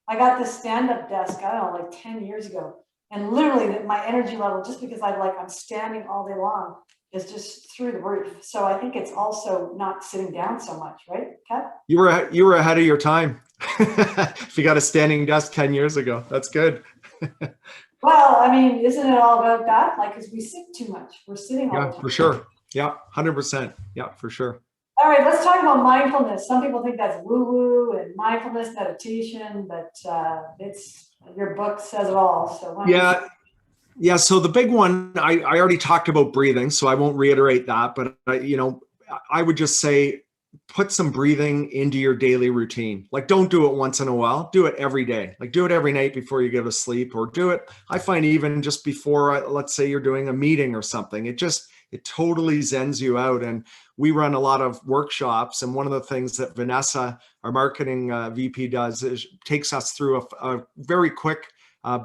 I got this stand-up desk, I don't know, like 10 years ago. And literally my energy level, just because I'm standing all day long, is just through the roof. So I think it's also not sitting down so much, right, Kat? You were ahead of your time. If you got a standing desk 10 years ago, that's good. Well, I mean, isn't it all about that? Like, because we sit too much. We're sitting all the Yeah, time. for sure. Yeah, 100%. Yeah, for sure. All right, let's talk about mindfulness. Some people think that's woo-woo and mindfulness meditation, but your book says it all. So yeah. So the big one, I already talked about breathing, so I won't reiterate that. But I would just say, put some breathing into your daily routine. Like, don't do it once in a while. Do it every day. Like, do it every night before you go to sleep, or do it. I find even just before, let's say you're doing a meeting or something. It totally zens you out. And we run a lot of workshops. And one of the things that Vanessa, our marketing VP, does is takes us through a very quick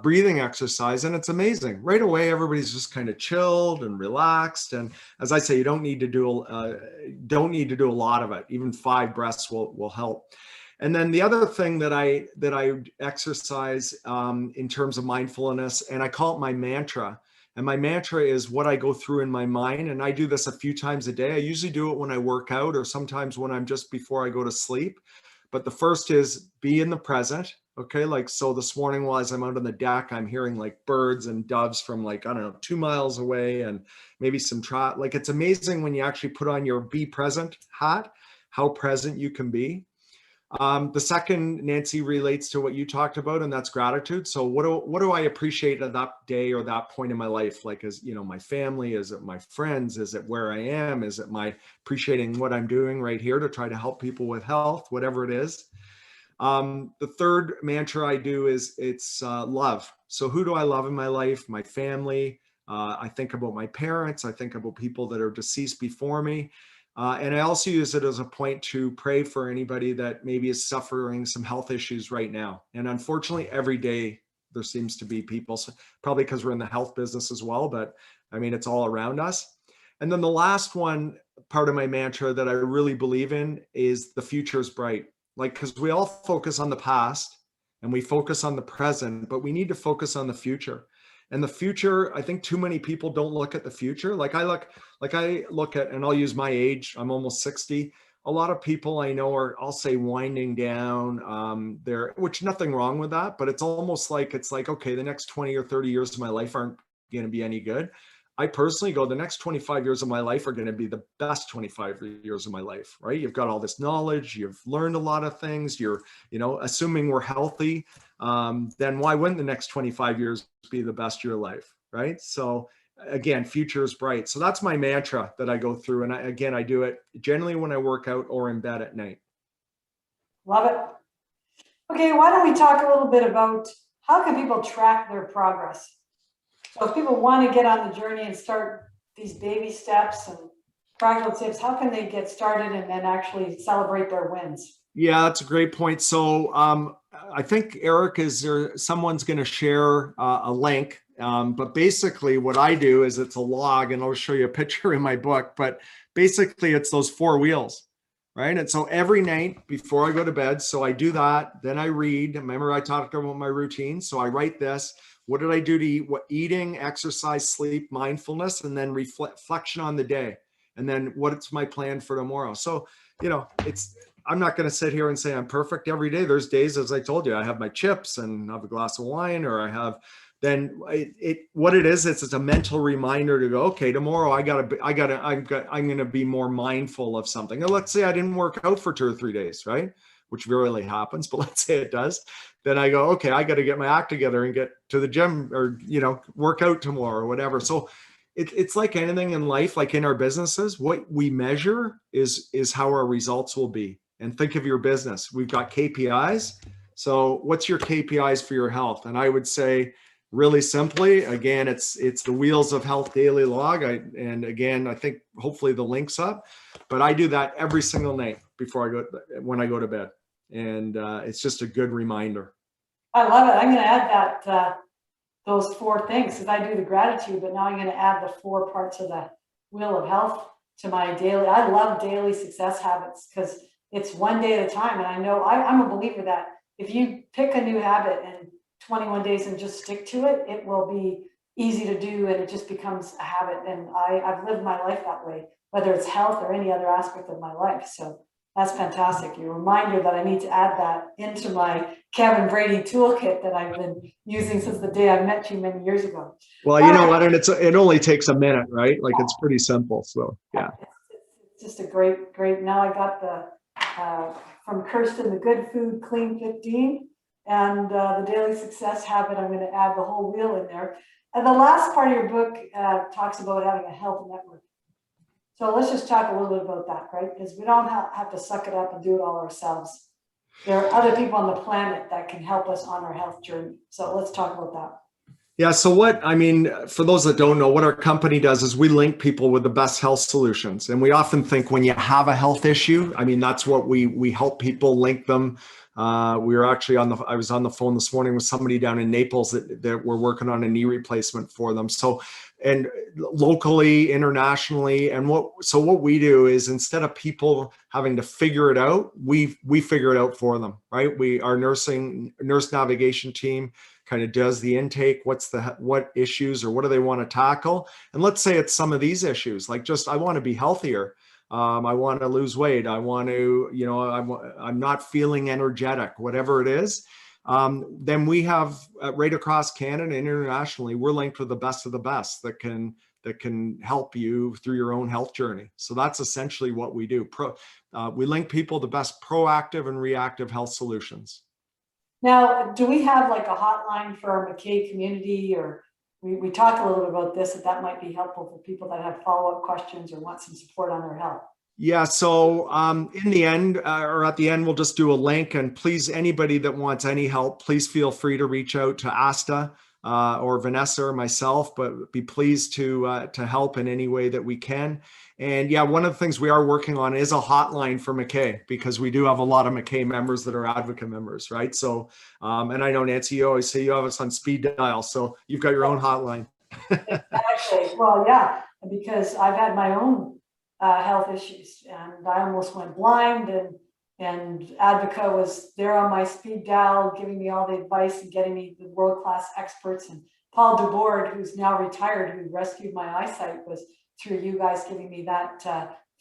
breathing exercise. And it's amazing. Right away, everybody's just kind of chilled and relaxed. And as I say, you don't need to do a lot of it. Even 5 breaths will help. And then the other thing that I exercise in terms of mindfulness, and I call it my mantra. And my mantra is what I go through in my mind. And I do this a few times a day. I usually do it when I work out, or sometimes when I'm just before I go to sleep. But the first is be in the present. Okay. Like, so this morning, while I'm out on the deck, I'm hearing like birds and doves from, like, I don't know, 2 miles away, and maybe some trot. Like, it's amazing when you actually put on your be present hat, how present you can be. The second, Nancy, relates to what you talked about, and that's gratitude. So what do I appreciate at that day or that point in my life? Like, is, my family? Is it my friends? Is it where I am? Is it my appreciating what I'm doing right here to try to help people with health, whatever it is? The third mantra I do is it's love. So who do I love in my life? My family. I think about my parents. I think about people that are deceased before me. And I also use it as a point to pray for anybody that maybe is suffering some health issues right now. And unfortunately, every day there seems to be people, probably because we're in the health business as well, but I mean, it's all around us. And then the last one, part of my mantra that I really believe in, is the future is bright. Like, because we all focus on the past and we focus on the present, but we need to focus on the future. And the future, I think too many people don't look at the future. Like I look at, and I'll use my age, I'm almost 60. A lot of people I know are, I'll say, winding down there, which nothing wrong with that, but it's almost like, okay, the next 20 or 30 years of my life aren't going to be any good. I personally go, the next 25 years of my life are going to be the best 25 years of my life, right? You've got all this knowledge, you've learned a lot of things, you're, assuming we're healthy, then why wouldn't the next 25 years be the best of your life, right? So again, future is bright. So that's my mantra that I go through. And I do it generally when I work out or in bed at night. Love it. Okay, why don't we talk a little bit about how can people track their progress? So if people want to get on the journey and start these baby steps and practical tips, how can they get started and then actually celebrate their wins? Yeah, that's a great point. So I think, Eric, someone's going to share a link. But basically what I do is it's a log, and I'll show you a picture in my book, but basically it's those 4 wheels, right? And so every night before I go to bed, so I do that, then I read. Remember I talked about my routine. So I write this. What did I do to eat? What eating, exercise, sleep, mindfulness, and then reflection on the day. And then what's my plan for tomorrow? So, I'm not going to sit here and say I'm perfect every day. There's days, as I told you, I have my chips and have a glass of wine, or I have, then what it is, it's a mental reminder to go, okay, tomorrow I'm going to be more mindful of something. And let's say I didn't work out for 2 or 3 days, right? Which rarely happens, but let's say it does. Then I go, okay, I got to get my act together and get to the gym, or, work out tomorrow or whatever. So it's like anything in life, like in our businesses, what we measure is how our results will be. And think of your business. We've got KPIs. So what's your KPIs for your health? And I would say, really simply, again, it's the Wheels of Health daily log. And again, I think hopefully the link's up, but I do that every single night when I go to bed. And it's just a good reminder. I love it. I'm going to add that those 4 things, because I do the gratitude, but now I'm going to add the 4 parts of the Wheel of Health to my daily. I love daily success habits because it's one day at a time. And I know I'm a believer that if you pick a new habit in 21 days and just stick to it, it will be easy to do, and it just becomes a habit. And I've lived my life that way, whether it's health or any other aspect of my life. So that's fantastic. Your reminder that I need to add that into my Kevin Brady toolkit that I've been using since the day I met you many years ago. Well, you know what? And it only takes a minute, right? Like, it's pretty simple. So yeah. It's just a great. Now I got the from Kirsten, the Good Food Clean 15, and the Daily Success Habit. I'm going to add the whole wheel in there. And the last part of your book talks about having a health network. So let's just talk a little bit about that, right? Because we don't have to suck it up and do it all ourselves. There are other people on the planet that can help us on our health journey. So let's talk about that. Yeah. So for those that don't know, what our company does is we link people with the best health solutions. And we often think when you have a health issue, that's what we help people link them. We were actually I was on the phone this morning with somebody down in Naples that we're working on a knee replacement for them. So, and locally, internationally, and what we do is, instead of people having to figure it out, we figure it out for them, right? Our nurse navigation team kind of does the intake. What issues or what do they want to tackle? And let's say it's some of these issues, like just, I want to be healthier. I want to lose weight. I want to, I'm not feeling energetic, whatever it is. Then we have right across Canada and internationally, we're linked with the best of the best that can help you through your own health journey. So that's essentially what we do. We link people to the best proactive and reactive health solutions. Now, do we have like a hotline for our Mackay community, or we talked a little bit about this, that might be helpful for people that have follow-up questions or want some support on their health? Yeah. So in the end, or at the end, we'll just do a link, and please, anybody that wants any help, please feel free to reach out to Asta or Vanessa or myself, but be pleased to help in any way that we can. And yeah, one of the things we are working on is a hotline for Mackay, because we do have a lot of Mackay members that are Advica members, right? So, and I know, Nancy, you always say you have us on speed dial, so you've got your own hotline. Exactly. Well, yeah, because I've had my own health issues, and I almost went blind, and Advica was there on my speed dial, giving me all the advice and getting me the world-class experts. And Paul DeBoard, who's now retired, who rescued my eyesight, was through you guys giving me that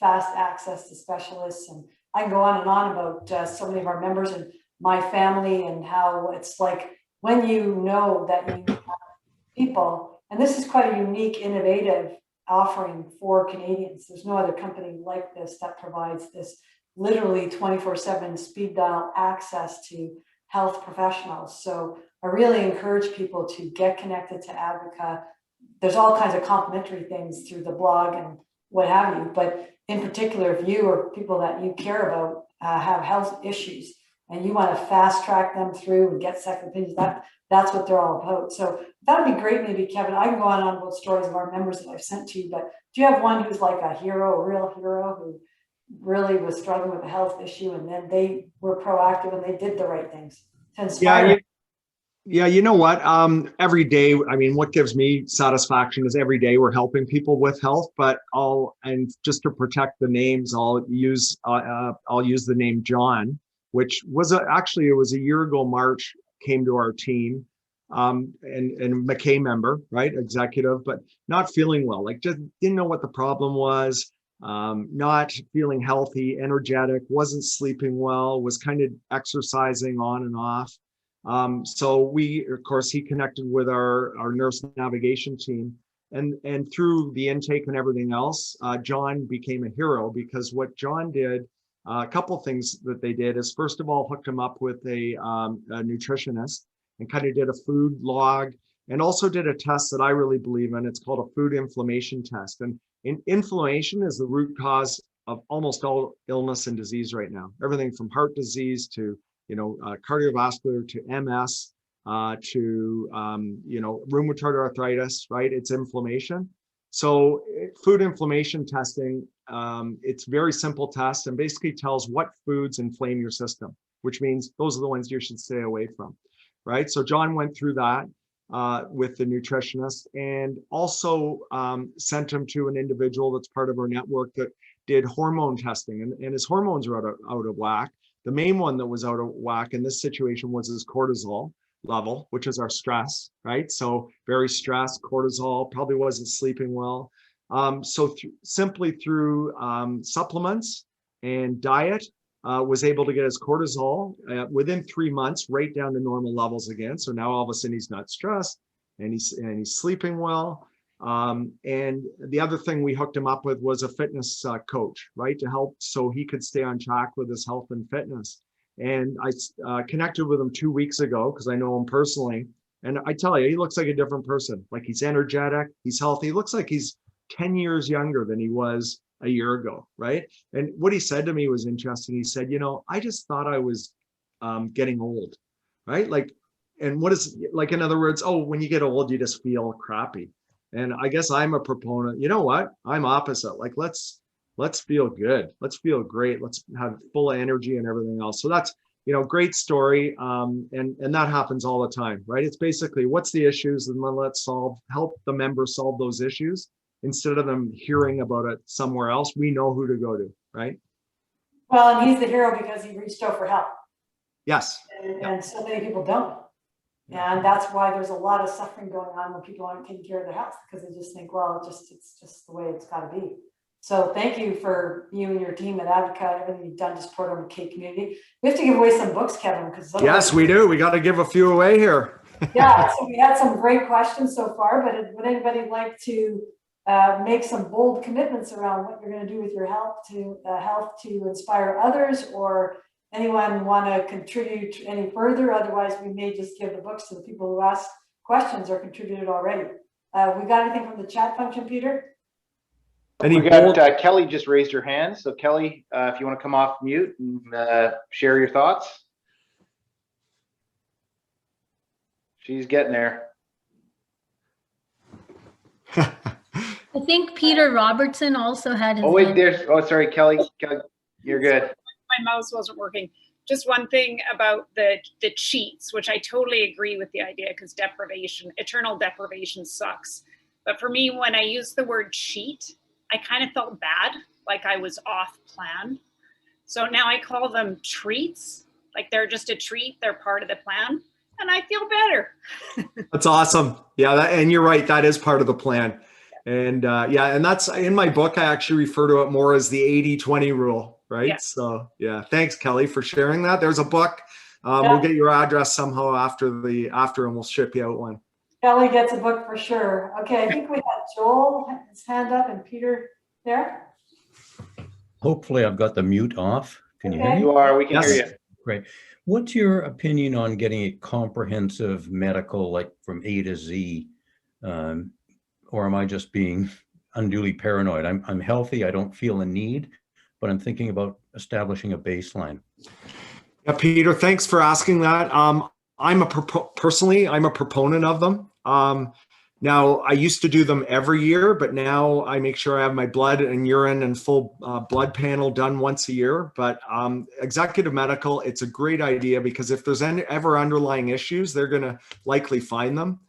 fast access to specialists. And I can go on and on about so many of our members and my family, and how it's like when you know that you have people, and this is quite a unique, innovative offering for Canadians. There's no other company like this that provides this literally 24/7 speed dial access to health professionals. So I really encourage people to get connected to Advica. There's all kinds of complimentary things through the blog and what have you, but in particular, if you or people that you care about have health issues and you want to fast track them through and get second opinions, that's what they're all about. So that would be great. Maybe, Kevin, I can go on and on about stories of our members that I've sent to you, but do you have one who's like a hero, a real hero, who really was struggling with a health issue, and then they were proactive and they did the right things to inspire? Yeah, you know what? Every day, what gives me satisfaction is every day we're helping people with health. But and just to protect the names, I'll use the name John, which was actually, it was a year ago. March came to our team, and Mackay member, right, executive, but not feeling well. Like, just didn't know what the problem was. not feeling healthy, energetic, wasn't sleeping well, was kind of exercising on and off. So of course, he connected with our nurse navigation team. And through the intake and everything else, John became a hero, because what John did, a couple things that they did is, first of all, hooked him up with a nutritionist and kind of did a food log, and also did a test that I really believe in. It's called a food inflammation test. And inflammation is the root cause of almost all illness and disease right now. Everything from heart disease to cardiovascular to MS. To rheumatoid arthritis, right? It's inflammation. So food inflammation testing, it's very simple test, and basically tells what foods inflame your system, which means those are the ones you should stay away from, right? So John went through that with the nutritionist, and also sent him to an individual that's part of our network that did hormone testing, and his hormones are out of whack. The main one that was out of whack in this situation was his cortisol level, which is our stress, right? So very stressed, cortisol, probably wasn't sleeping well. So simply through supplements and diet, was able to get his cortisol within 3 months right down to normal levels again. So now all of a sudden he's not stressed, and he's sleeping well. And the other thing we hooked him up with was a fitness coach, right, to help so he could stay on track with his health and fitness. And I connected with him 2 weeks ago because I know him personally. And I tell you, he looks like a different person. Like, he's energetic, he's healthy. He looks like he's 10 years younger than he was a year ago, right? And what he said to me was interesting. He said, I just thought I was getting old, right? Like, and what is, like, in other words, when you get old, you just feel crappy. And I guess I'm a proponent. You know what? I'm opposite. Like, let's feel good. Let's feel great. Let's have full of energy and everything else. So that's, great story. And that happens all the time, right? It's basically, what's the issues, and then let's help the members solve those issues instead of them hearing about it somewhere else. We know who to go to, right? Well, and he's the hero because he reached out for help. Yes. And so many people don't. And that's why there's a lot of suffering going on when people aren't taking care of their health, because they just think, well, it's just the way it's got to be. So thank you for you and your team at Advica, everything you've done to support our Mackay community. We have to give away some books, Kevin, because yes, we do. We got to give a few away here. Yeah, so we had some great questions so far, but would anybody like to make some bold commitments around what you're going to do with your health to inspire others, or anyone want to contribute any further? Otherwise, we may just give the books to the people who asked questions or contributed already. We got anything from the chat function, Peter? We got Kelly just raised her hand. So Kelly, if you want to come off mute and share your thoughts. She's getting there. I think Peter Robertson also had his hand. Sorry, Kelly. You're good. My mouse wasn't working. Just one thing about the cheats, which I totally agree with the idea, because eternal deprivation sucks. But for me, when I use the word cheat, I kind of felt bad, like I was off plan. So now I call them treats, like they're just a treat, they're part of the plan, and I feel better. That's awesome. Yeah, and you're right, that is part of the plan. And and that's in my book. I actually refer to it more as the 80-20 rule, right? Yeah. So yeah, thanks, Kelly, for sharing that. There's a book. We'll get your address somehow after, and we'll ship you out one. Kelly gets a book for sure. Okay, I think we had Joel, his hand up, and Peter there. Hopefully I've got the mute off. Can you hear me? You are, we can hear you. Great. What's your opinion on getting a comprehensive medical, like from A to Z? Or am I just being unduly paranoid? I'm healthy, I don't feel a need, but I'm thinking about establishing a baseline. Yeah, Peter, thanks for asking that. Personally, I'm a proponent of them. Now, I used to do them every year, but now I make sure I have my blood and urine and full blood panel done once a year. But executive medical, it's a great idea, because if there's ever underlying issues, they're going to likely find them.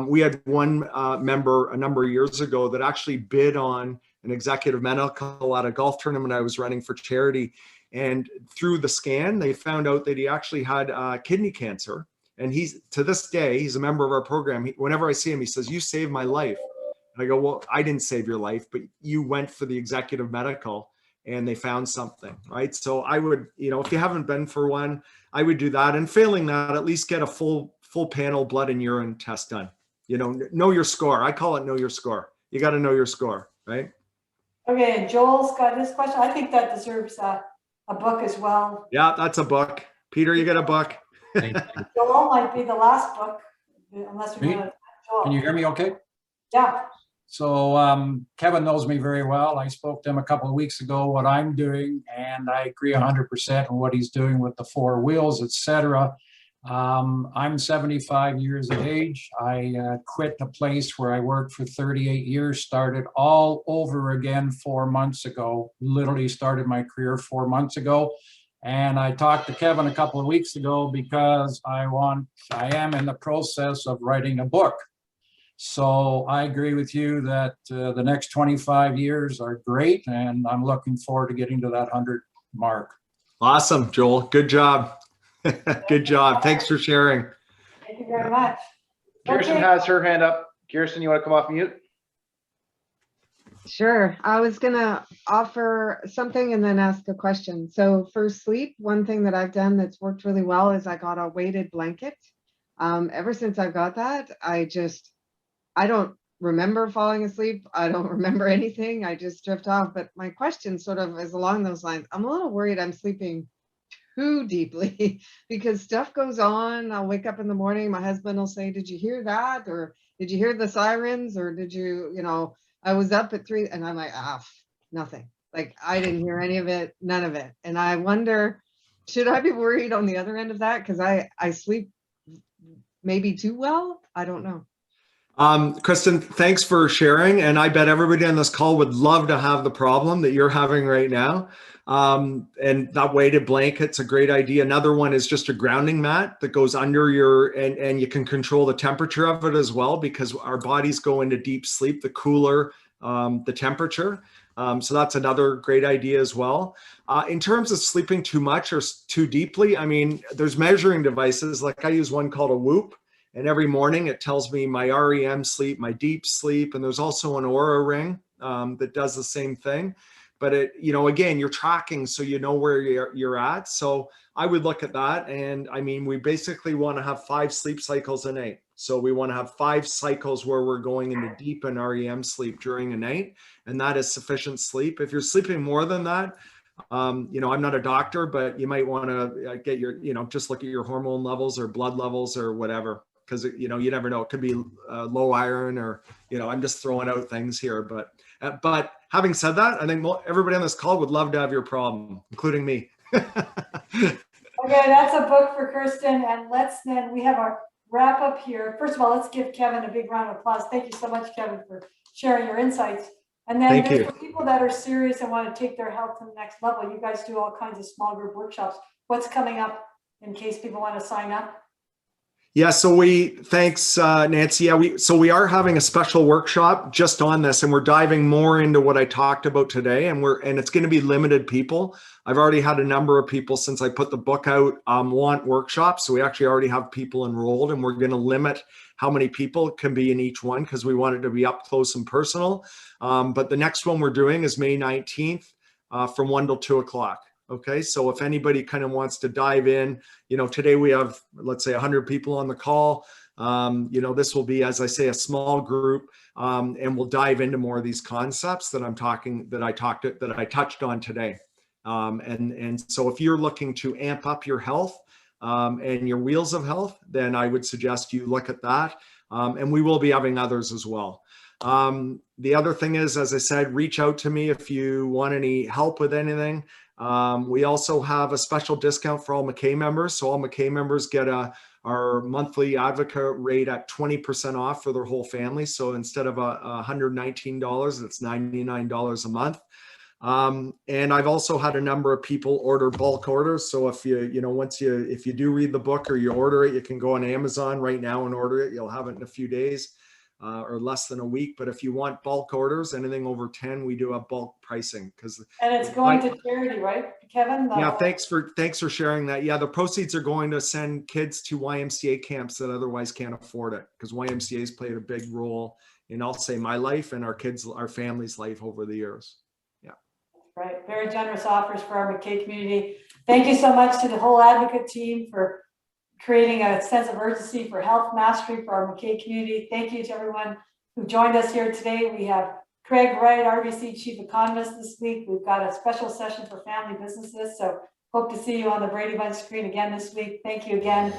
We had one member a number of years ago that actually bid on an executive medical at a golf tournament I was running for charity. And through the scan, they found out that he actually had kidney cancer. And to this day, he's a member of our program. Whenever I see him, he says, "You saved my life." And I go, well, I didn't save your life, but you went for the executive medical and they found something, right? So I would, if you haven't been for one, I would do that. And failing that, at least get a full panel blood and urine test done. Know your score. I call it know your score. You got to know your score, right? Okay, and Joel's got this question. I think that deserves a book as well. Yeah, that's a book. Peter, you got a book. Joel might be the last book, unless we want to. Can you hear me okay? Yeah. So Kevin knows me very well. I spoke to him a couple of weeks ago what I'm doing, and I agree 100% on what he's doing with the 4 wheels, etc. I'm 75 years of age. I quit the place where I worked for 38 years, started all over again 4 months ago, literally started my career 4 months ago. And I talked to Kevin a couple of weeks ago because I am in the process of writing a book. So I agree with you that the next 25 years are great, and I'm looking forward to getting to that 100 mark. Awesome, Joel. Good job. Good job. Thanks for sharing. Thank you very much. Kirsten has her hand up. Kirsten, you want to come off mute? Sure. I was going to offer something and then ask a question. So for sleep, one thing that I've done that's worked really well is I got a weighted blanket. Ever since I've got that, I don't remember falling asleep. I don't remember anything. I just drift off. But my question sort of is along those lines. I'm a little worried I'm sleeping too deeply because stuff goes on. I'll wake up in the morning. My husband will say, did you hear that? Or did you hear the sirens? Or did you, I was up at 3 and I'm like, nothing. Like I didn't hear any of it, none of it. And I wonder, should I be worried on the other end of that? Because I sleep maybe too well. I don't know. Kristen, thanks for sharing. And I bet everybody on this call would love to have the problem that you're having right now. And that weighted blanket's a great idea. Another one is just a grounding mat that goes under and you can control the temperature of it as well, because our bodies go into deep sleep, the cooler the temperature. So that's another great idea as well. In terms of sleeping too much or too deeply, I mean, there's measuring devices. Like I use one called a Whoop. And every morning it tells me my REM sleep, my deep sleep, and there's also an Aura ring that does the same thing. But again, you're tracking, so you know where you're at. So I would look at that. And I mean, we basically want to have 5 sleep cycles a night. So we want to have 5 cycles where we're going into deep and REM sleep during a night. And that is sufficient sleep. If you're sleeping more than that, I'm not a doctor, but you might want to get just look at your hormone levels or blood levels or whatever. Because, you never know. It could be low iron or, I'm just throwing out things here. But having said that, I think everybody on this call would love to have your problem, including me. Okay, that's a book for Kirsten. And we have our wrap up here. First of all, let's give Kevin a big round of applause. Thank you so much, Kevin, for sharing your insights. And then for people that are serious and want to take their health to the next level, you guys do all kinds of small group workshops. What's coming up in case people want to sign up? Yeah, so thanks, Nancy. Yeah, we are having a special workshop just on this, and we're diving more into what I talked about today, and it's going to be limited people. I've already had a number of people since I put the book out want workshops, so we actually already have people enrolled, and we're going to limit how many people can be in each one because we want it to be up close and personal. But the next one we're doing is May 19th from 1 till 2 o'clock. Okay, so if anybody kind of wants to dive in, today we have, let's say 100 people on the call. This will be, as I say, a small group, and we'll dive into more of these concepts that I touched on today. And so if you're looking to amp up your health and your wheels of health, then I would suggest you look at that. And we will be having others as well. The other thing is, as I said, reach out to me if you want any help with anything. We also have a special discount for all Mackay members. So all Mackay members get our monthly Advica rate at 20% off for their whole family. So instead of $119, it's $99 a month. And I've also had a number of people order bulk orders. So if you do read the book or you order it, you can go on Amazon right now and order it. You'll have it in a few days. or less than a week. But if you want bulk orders, anything over 10, we do have bulk pricing because. And it's going to charity, right, Kevin? Yeah, thanks for sharing that. Yeah, the proceeds are going to send kids to YMCA camps that otherwise can't afford it, because YMCA's played a big role in, I'll say, my life and our family's life over the years. Yeah. Right, very generous offers for our Mackay community. Thank you so much to the whole advocate team for creating a sense of urgency for health mastery for our Mackay community. Thank you to everyone who joined us here today. We have Craig Wright, RBC Chief Economist this week. We've got a special session for family businesses. So hope to see you on the Brady Bunch screen again this week. Thank you again.